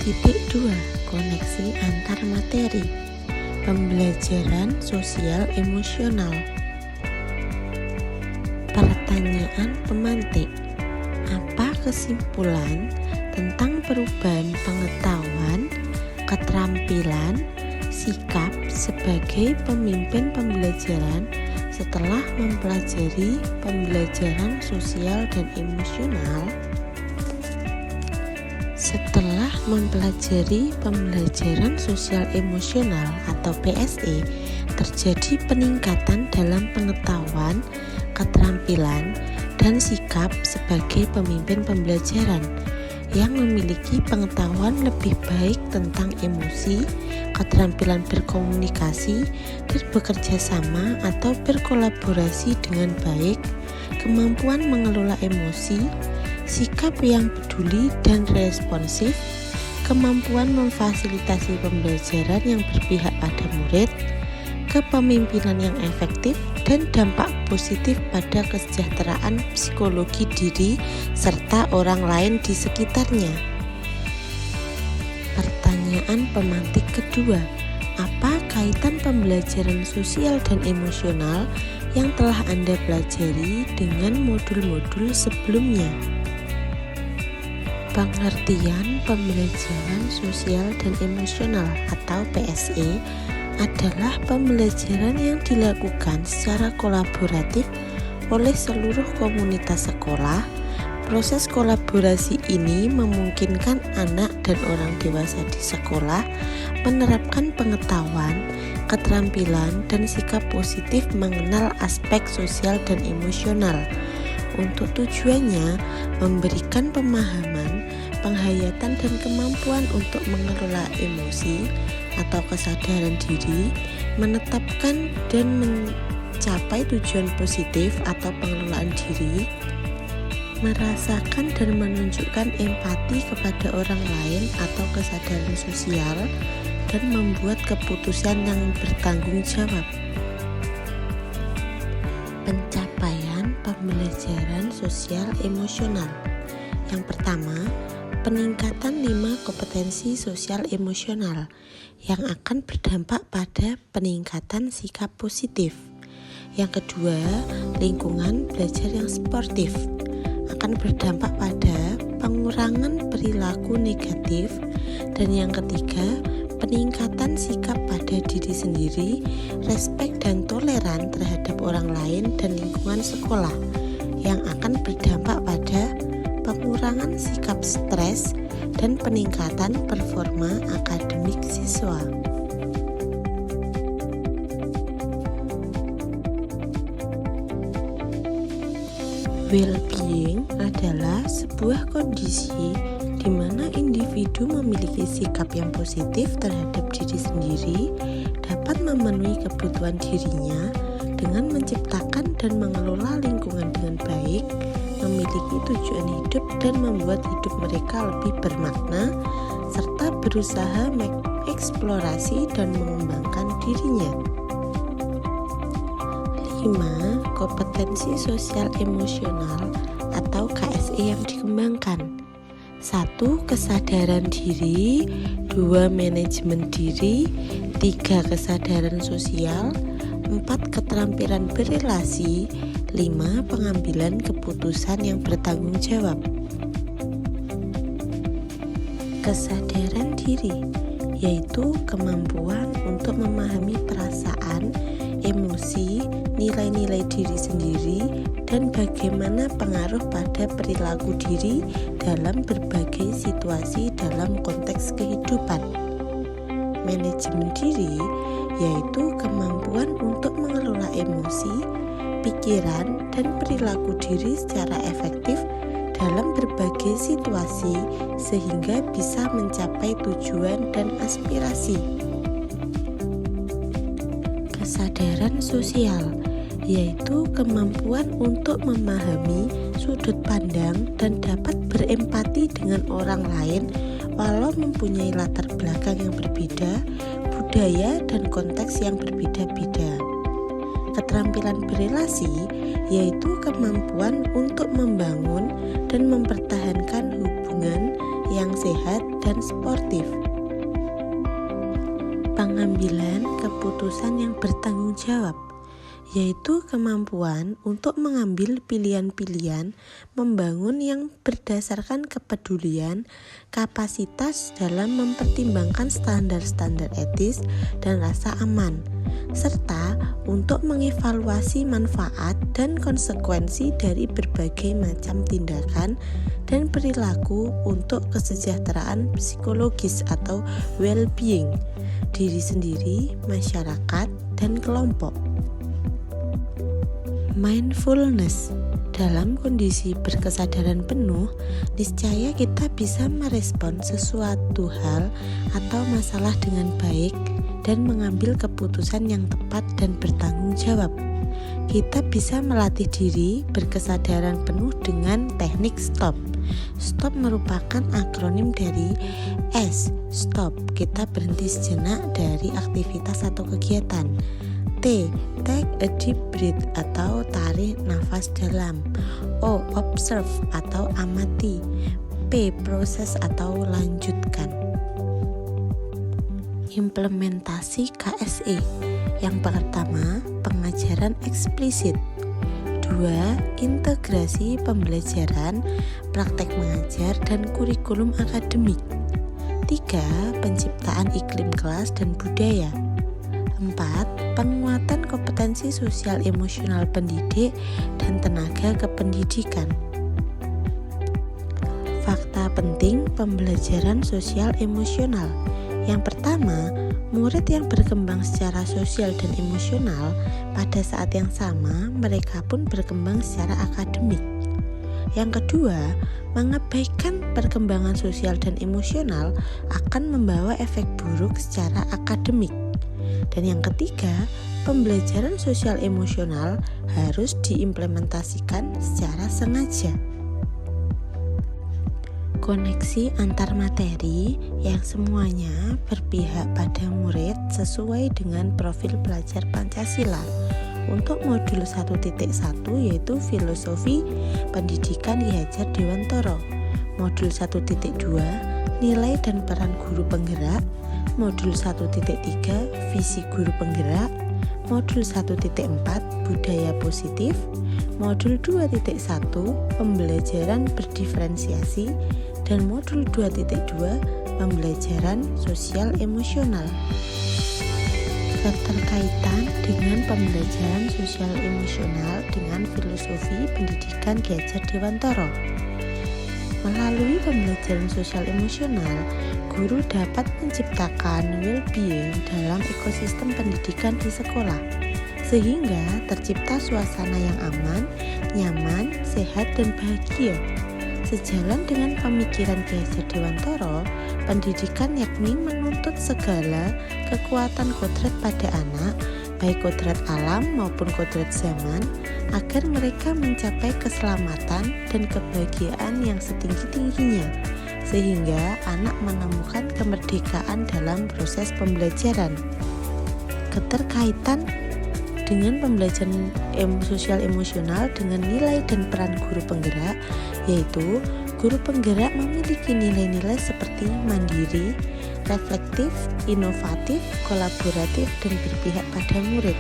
2. Koneksi antar materi. Pembelajaran sosial emosional. Pertanyaan pemantik. Apa kesimpulan tentang perubahan pengetahuan, keterampilan, sikap sebagai pemimpin pembelajaran setelah mempelajari pembelajaran sosial dan emosional? Setelah mempelajari pembelajaran sosial emosional atau PSE, terjadi peningkatan dalam pengetahuan, keterampilan, dan sikap sebagai pemimpin pembelajaran yang memiliki pengetahuan lebih baik tentang emosi, keterampilan berkomunikasi dan bekerja sama atau berkolaborasi dengan baik, kemampuan mengelola emosi, sikap yang peduli dan responsif, kemampuan memfasilitasi pembelajaran yang berpihak pada murid, kepemimpinan yang efektif, dan dampak positif pada kesejahteraan psikologi diri serta orang lain di sekitarnya. Pertanyaan pemantik kedua, apa kaitan pembelajaran sosial dan emosional yang telah Anda pelajari dengan modul-modul sebelumnya? Pengertian pembelajaran sosial dan emosional atau PSE adalah pembelajaran yang dilakukan secara kolaboratif oleh seluruh komunitas sekolah. Proses kolaborasi ini memungkinkan anak dan orang dewasa di sekolah menerapkan pengetahuan, keterampilan, dan sikap positif mengenal aspek sosial dan emosional. Untuk tujuannya, memberikan pemahaman, penghayatan, dan kemampuan untuk mengelola emosi atau kesadaran diri, menetapkan dan mencapai tujuan positif atau pengelolaan diri, merasakan dan menunjukkan empati kepada orang lain atau kesadaran sosial, dan membuat keputusan yang bertanggung jawab. Pencapaian pembelajaran sosial emosional. Yang pertama, peningkatan 5 kompetensi sosial emosional yang akan berdampak pada peningkatan sikap positif. Yang kedua, lingkungan belajar yang sportif akan berdampak pada pengurangan perilaku negatif. Dan yang ketiga, peningkatan sikap pada diri sendiri, respek dan toleran terhadap orang lain dan lingkungan sekolah yang akan berdampak pada pengurangan sikap stres dan peningkatan performa akademik siswa. Well-being adalah sebuah kondisi di mana individu memiliki sikap yang positif terhadap diri sendiri, dapat memenuhi kebutuhan dirinya dengan menciptakan dan mengelola lingkungan dengan baik, memiliki tujuan hidup dan membuat hidup mereka lebih bermakna, serta berusaha mengeksplorasi dan mengembangkan dirinya. 5. Kompetensi sosial emosional atau KSE yang dikembangkan. 1. Kesadaran diri. 2. Manajemen diri. 3. Kesadaran sosial. 4. Keterampilan berelasi. 5. Pengambilan keputusan yang bertanggung jawab. Kesadaran diri yaitu kemampuan untuk memahami perasaan, emosi, nilai-nilai diri sendiri, dan bagaimana pengaruh pada perilaku diri dalam berbagai situasi dalam konteks kehidupan. Manajemen diri yaitu kemampuan untuk mengelola emosi, pikiran, dan perilaku diri secara efektif dalam berbagai situasi sehingga bisa mencapai tujuan dan aspirasi. Kesadaran sosial yaitu kemampuan untuk memahami sudut pandang dan dapat berempati dengan orang lain walau mempunyai latar belakang yang berbeda, budaya dan konteks yang berbeda-beda. Keterampilan berelasi yaitu kemampuan untuk membangun dan mempertahankan hubungan yang sehat dan sportif. Pengambilan keputusan yang bertanggung jawab, yaitu kemampuan untuk mengambil pilihan-pilihan membangun yang berdasarkan kepedulian, kapasitas dalam mempertimbangkan standar-standar etis dan rasa aman, serta untuk mengevaluasi manfaat dan konsekuensi dari berbagai macam tindakan dan perilaku untuk kesejahteraan psikologis atau well-being diri sendiri, masyarakat, dan kelompok. Mindfulness. Dalam kondisi berkesadaran penuh, niscaya kita bisa merespon sesuatu hal atau masalah dengan baik dan mengambil keputusan yang tepat dan bertanggung jawab. Kita bisa melatih diri berkesadaran penuh dengan teknik STOP. STOP merupakan akronim dari S, stop, kita berhenti sejenak dari aktivitas atau kegiatan. T, take a deep breath atau tarik nafas dalam. O, observe atau amati. P, proses atau lanjutkan. Implementasi KSE. Yang pertama, pengajaran eksplisit. 2. Integrasi pembelajaran, praktek mengajar, dan kurikulum akademik. 3. Penciptaan iklim kelas dan budaya. 4. Penguatan kompetensi sosial emosional pendidik dan tenaga kependidikan. Fakta penting pembelajaran sosial emosional. Yang pertama, murid yang berkembang secara sosial dan emosional pada saat yang sama, mereka pun berkembang secara akademik. Yang kedua, mengabaikan perkembangan sosial dan emosional akan membawa efek buruk secara akademik. Dan yang ketiga, pembelajaran sosial emosional harus diimplementasikan secara sengaja. Koneksi antar materi yang semuanya berpihak pada murid sesuai dengan profil pelajar Pancasila. Untuk modul 1.1 yaitu Filosofi Pendidikan Ki Hajar Dewantara. Modul 1.2 Nilai dan peran guru penggerak. Modul 1.3 Visi guru penggerak. Modul 1.4 Budaya positif. Modul 2.1 Pembelajaran berdiferensiasi. Dan modul 2.2 Pembelajaran sosial emosional. Keterkaitan dengan pembelajaran sosial emosional dengan filosofi pendidikan Ki Hajar Dewantara. Melalui pembelajaran sosial emosional, guru dapat menciptakan well-being dalam ekosistem pendidikan di sekolah, sehingga tercipta suasana yang aman, nyaman, sehat, dan bahagia. Sejalan dengan pemikiran Ki Hajar Dewantara, pendidikan yakni menuntut segala kekuatan kodrat pada anak, baik kodrat alam maupun kodrat zaman, agar mereka mencapai keselamatan dan kebahagiaan yang setinggi-tingginya, sehingga anak menemukan kemerdekaan dalam proses pembelajaran. Keterkaitan dengan pembelajaran sosial emosional dengan nilai dan peran guru penggerak, yaitu guru penggerak memiliki nilai-nilai seperti mandiri, reflektif, inovatif, kolaboratif, dan berpihak pada murid.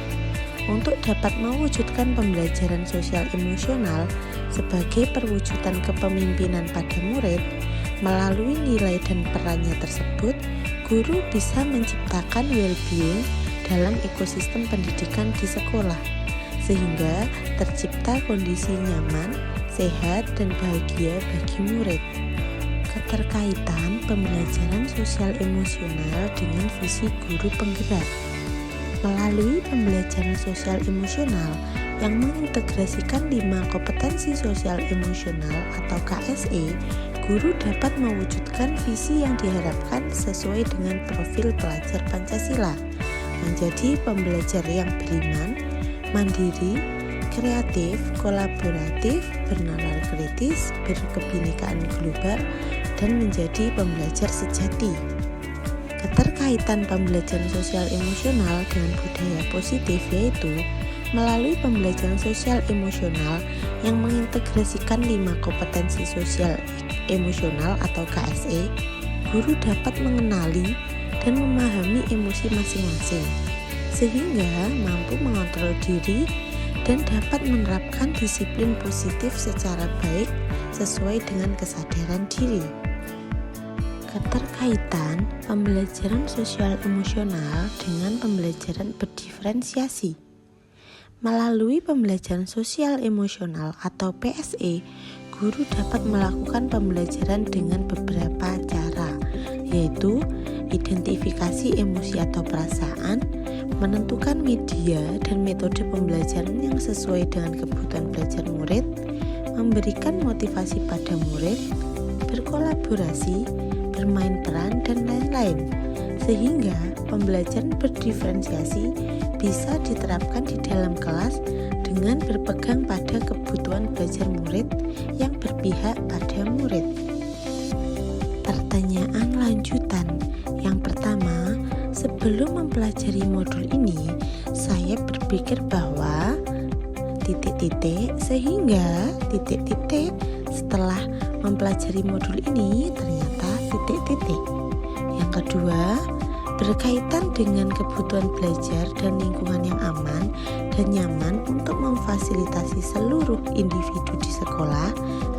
Untuk dapat mewujudkan pembelajaran sosial emosional sebagai perwujudan kepemimpinan pada murid, melalui nilai dan perannya tersebut, guru bisa menciptakan well-being dalam ekosistem pendidikan di sekolah, sehingga tercipta kondisi nyaman, sehat, dan bahagia bagi murid. Keterkaitan pembelajaran sosial emosional dengan visi guru penggerak. Melalui pembelajaran sosial emosional yang mengintegrasikan 5 kompetensi sosial emosional atau KSE, guru dapat mewujudkan visi yang diharapkan sesuai dengan profil pelajar Pancasila, menjadi pembelajar yang beriman, mandiri, kreatif, kolaboratif, bernalar kritis, berkebinekaan global, dan menjadi pembelajar sejati. Keterkaitan pembelajaran sosial emosional dengan budaya positif yaitu melalui pembelajaran sosial emosional yang mengintegrasikan 5 kompetensi sosial emosional atau KSE, guru dapat mengenali dan memahami emosi masing-masing, sehingga mampu mengontrol diri dan dapat menerapkan disiplin positif secara baik sesuai dengan kesadaran diri. Keterkaitan pembelajaran sosial emosional dengan pembelajaran berdiferensiasi. Melalui pembelajaran sosial emosional atau PSE, guru dapat melakukan pembelajaran dengan beberapa cara, yaitu identifikasi emosi atau perasaan, menentukan media dan metode pembelajaran yang sesuai dengan kebutuhan belajar murid, memberikan motivasi pada murid, berkolaborasi, bermain peran, dan lain-lain, sehingga pembelajaran berdiferensiasi bisa diterapkan di dalam kelas dengan berpegang pada kebutuhan belajar murid yang berpihak pada murid. Pertanyaan lanjutan. Yang pertama, sebelum mempelajari modul ini, saya berpikir bahwa sehingga setelah mempelajari modul ini ternyata . Yang kedua, berkaitan dengan kebutuhan belajar dan lingkungan yang aman dan nyaman untuk memfasilitasi seluruh individu di sekolah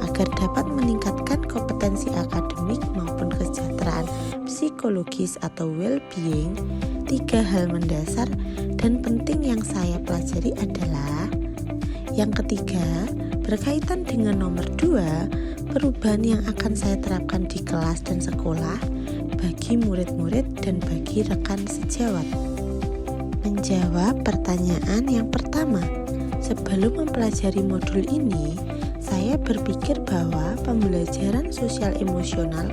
agar dapat meningkatkan kompetensi akademik maupun kesejahteraan psikologis atau well-being. 3 hal mendasar dan penting yang saya pelajari adalah: yang ketiga, berkaitan dengan nomor 2, perubahan yang akan saya terapkan di kelas dan sekolah bagi murid-murid dan bagi rekan sejawat. Menjawab pertanyaan yang pertama, sebelum mempelajari modul ini, saya berpikir bahwa pembelajaran sosial emosional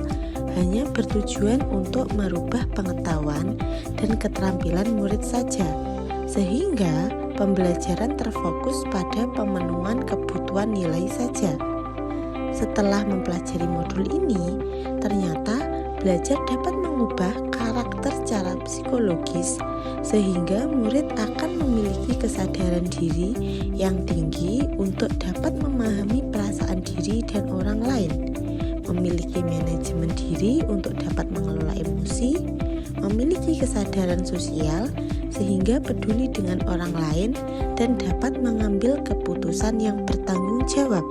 hanya bertujuan untuk merubah pengetahuan dan keterampilan murid saja, sehingga pembelajaran terfokus pada pemenuhan kebutuhan nilai saja. Setelah mempelajari modul ini, ternyata belajar dapat mengubah karakter secara psikologis, sehingga murid akan memiliki kesadaran diri yang tinggi untuk dapat memahami perasaan diri dan orang lain, memiliki manajemen diri untuk dapat mengelola emosi, memiliki kesadaran sosial sehingga peduli dengan orang lain dan dapat mengambil keputusan yang bertanggung jawab.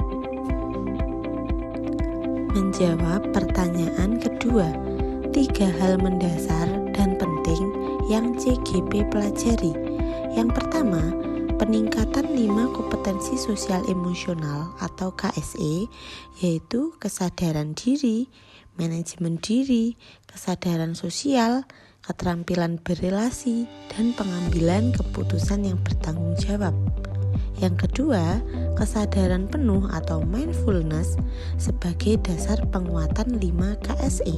Menjawab pertanyaan kedua, 3 hal mendasar dan penting yang CGP pelajari. Yang pertama, peningkatan 5 kompetensi sosial emosional atau KSE, yaitu kesadaran diri, manajemen diri, kesadaran sosial, keterampilan berelasi, dan pengambilan keputusan yang bertanggung jawab. Yang kedua, kesadaran penuh atau mindfulness sebagai dasar penguatan 5 KSE.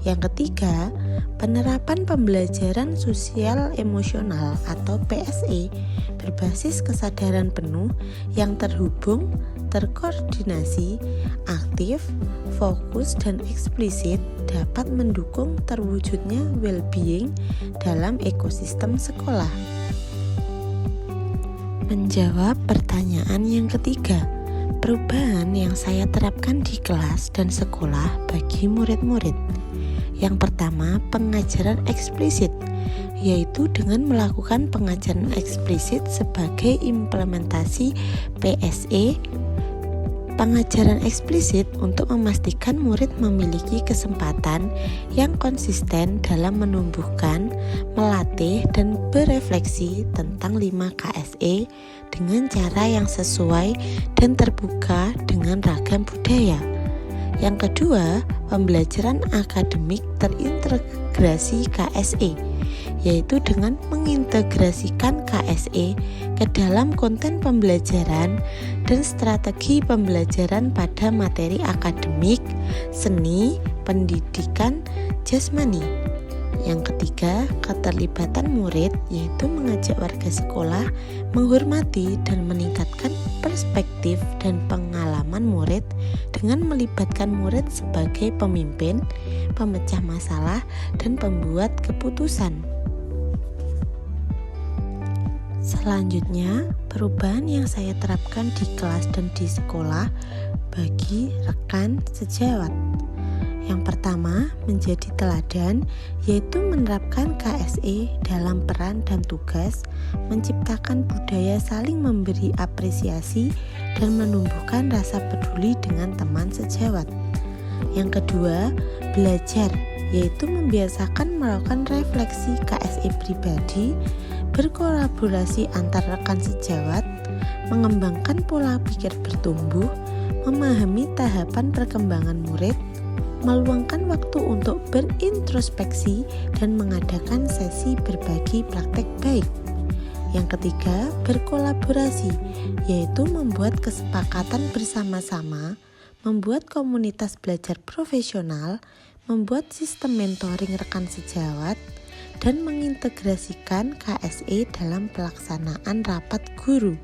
Yang ketiga, penerapan pembelajaran sosial emosional atau PSE berbasis kesadaran penuh yang terhubung, terkoordinasi, aktif, fokus, dan eksplisit dapat mendukung terwujudnya well-being dalam ekosistem sekolah. Menjawab pertanyaan yang ketiga, perubahan yang saya terapkan di kelas dan sekolah bagi murid-murid. Yang pertama, pengajaran eksplisit, yaitu dengan melakukan pengajaran eksplisit sebagai implementasi PSE. Pengajaran eksplisit untuk memastikan murid memiliki kesempatan yang konsisten dalam menumbuhkan, melatih, dan berefleksi tentang 5 KSE dengan cara yang sesuai dan terbuka dengan ragam budaya. Yang kedua, pembelajaran akademik terintegrasi KSE, yaitu dengan mengintegrasikan KSE ke dalam konten pembelajaran dan strategi pembelajaran pada materi akademik, seni, pendidikan, jasmani. Yang ketiga, keterlibatan murid, yaitu mengajak warga sekolah menghormati dan meningkatkan perspektif dan pengalaman murid dengan melibatkan murid sebagai pemimpin, pemecah masalah, dan pembuat keputusan. Selanjutnya, perubahan yang saya terapkan di kelas dan di sekolah bagi rekan sejawat. Yang pertama, menjadi teladan, yaitu menerapkan KSE dalam peran dan tugas, menciptakan budaya saling memberi apresiasi, dan menumbuhkan rasa peduli dengan teman sejawat. Yang kedua, belajar, yaitu membiasakan melakukan refleksi KSE pribadi, berkolaborasi antar rekan sejawat, mengembangkan pola pikir bertumbuh, memahami tahapan perkembangan murid, meluangkan waktu untuk berintrospeksi dan mengadakan sesi berbagi praktek baik. Yang ketiga, berkolaborasi, yaitu membuat kesepakatan bersama-sama, membuat komunitas belajar profesional, membuat sistem mentoring rekan sejawat, dan mengintegrasikan KSE dalam pelaksanaan rapat guru.